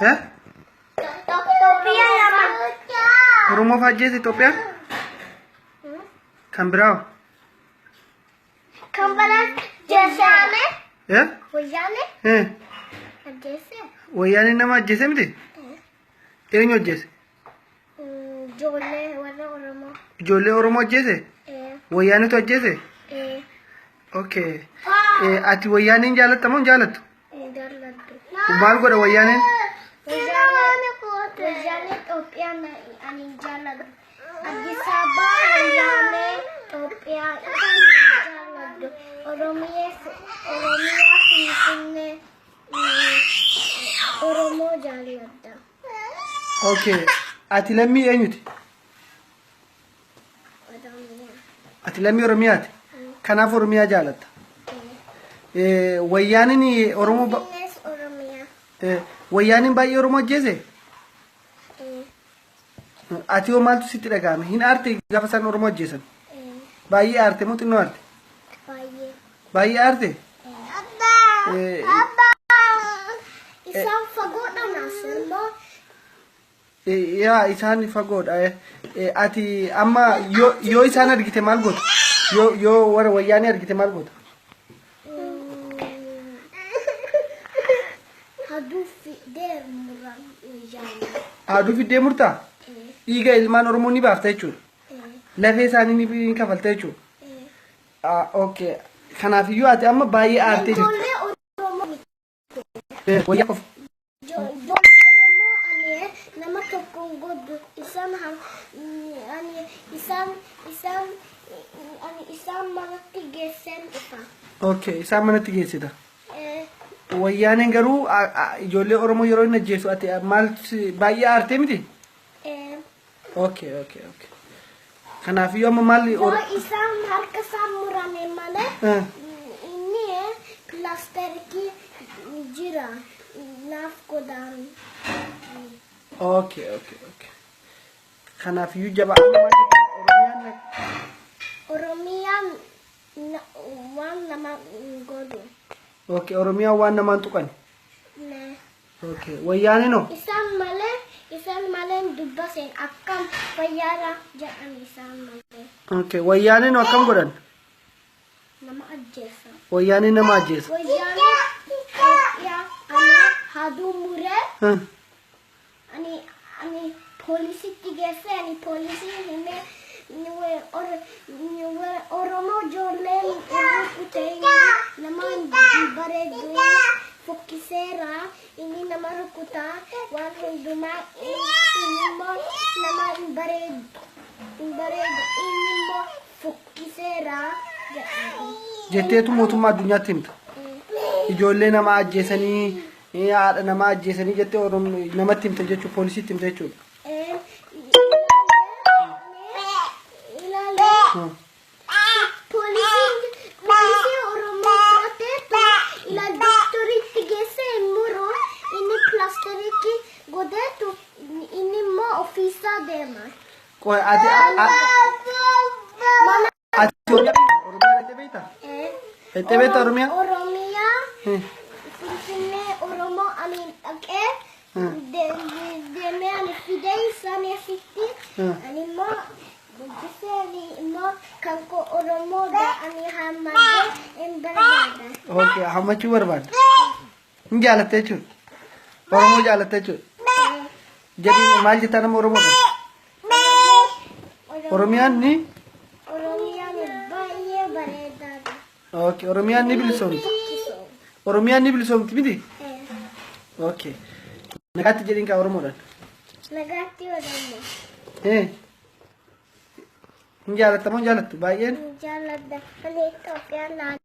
Eh? Itoophiyaa lama. Oromoo faajjees Itoophiyaa? Kan biraa? Kan biraa jechaane. Eh? Wayyaane. Ajjeese. Wayyaaneen nama ajjeese miti? Eenyu ajjeese? Ijoollee warra Oromoo. Ijoollee Oromoo ajjeese? Wayyaanetu ajjeese? Okay. Ati wayyaaneen jaalatta moo hin jaalattu? Jaalattu. Maal godha wayyaaneen? Wayyaane Itoophiyaan ani jaaladhu. Addis Ababaa wayyaane Itoophiyaa jaaladhu. Oromiyaa Finfinnee Oromoo jaaladha. Okay. Ati lammii eenyuti? Ati lammii Oromiyaati? Kanaaf Oromiyaa jaalatta? Wayyaaneen Oromoo wayyaaneen baay'ee Oromoo ajjeese? Ati hoo maaltu sitti dhagahame? Hin aarte gaafa isaan Oromoo ajjeesan? Baay'ee aarte moo xinnoo aarte? Baay'ee aarte? Isaan fagoodha naasoo. Yaa isaan fagoodha. Ati amma yoo isaan argite maal goota? Yoo warra wayyaanee argite maal goota? Haaduu fiddee murtaa? Dhiiga ilmaan Oromoo ni baafta jechuudha. Lafee isaanii ni kafalta jechuudha. Okay. Kanaafiyyuu ati amma baay'ee aartee jirti. Wayyaa qofa. Nama tokkoon godhu isaan manatti geesseen dhufa. Okay. Isaan manatti geessita. Wayyaaneen garuu ijoollee Oromoo yeroo inni ajjeesu ati maal baay'ee aartee miti? Okay. Kanaafiyyuu amma maal isaan harka isaan murame malee inni pilaasterikii jira naaf godhan. Okay. Kanaafiyyuu jaba Oromiyaan waan nama godhu. Okay. Oromiyaan waan namaan tuqan? Okay. Wayyaaneenoo? Isaan malee dubbaseen akkam fayyaara jedhan isaan malee. Okay. Wayyaaneenoo akkam godhan? Nama ajjeesa. Wayyaaneen nama ajjeesa? Wayyaanee ani haaduu muree ani poolisitti geesse ani poolisiin himee Oromoo ijoolleen rukutee nama bareedu fokkiseera inni nama rukutaa waan hundumaa inni immoo nama bareedu inni immoo fokkiseera jedhani. Jetteetu mootummaa addunyaatti himta? Ijoollee nama ajjeesanii haadha nama ajjeesanii jettee namatti himta jechuudha, poolisiitti himta jechuudha. Polisi Oromoo fudhateetu ila doktoritti geessee muruu inni pilaasterikii godheetu inni immoo ofiisaa deema. Ati Oromiyaa? Oromiyaa Finfinnee Oromoo ani dhaqee deemee ani fidee isaan asitti ani immoo guddisee immoo kan Oromoo ani hammatee hin barbaada. Okay. Hammachuu barbaada? Hin jaalatte jechuudha? Oromoo jaalatte jechuudha? Jedhiin maal jettaa nama Oromoodha? Oromiyaan ni? Oromiyaan baay'ee bareedaadha. Okay. Oromiyaan ni bilisoomti? Oromiyaan ni bilisoomti miti? Okay. Nagaatti jedhiin kaa Oromoodhaan? Nagaatti Oromoo. Hin jaalatta moo hin jaalattu baay'een? Jaaladha. Ani Itoophiyaan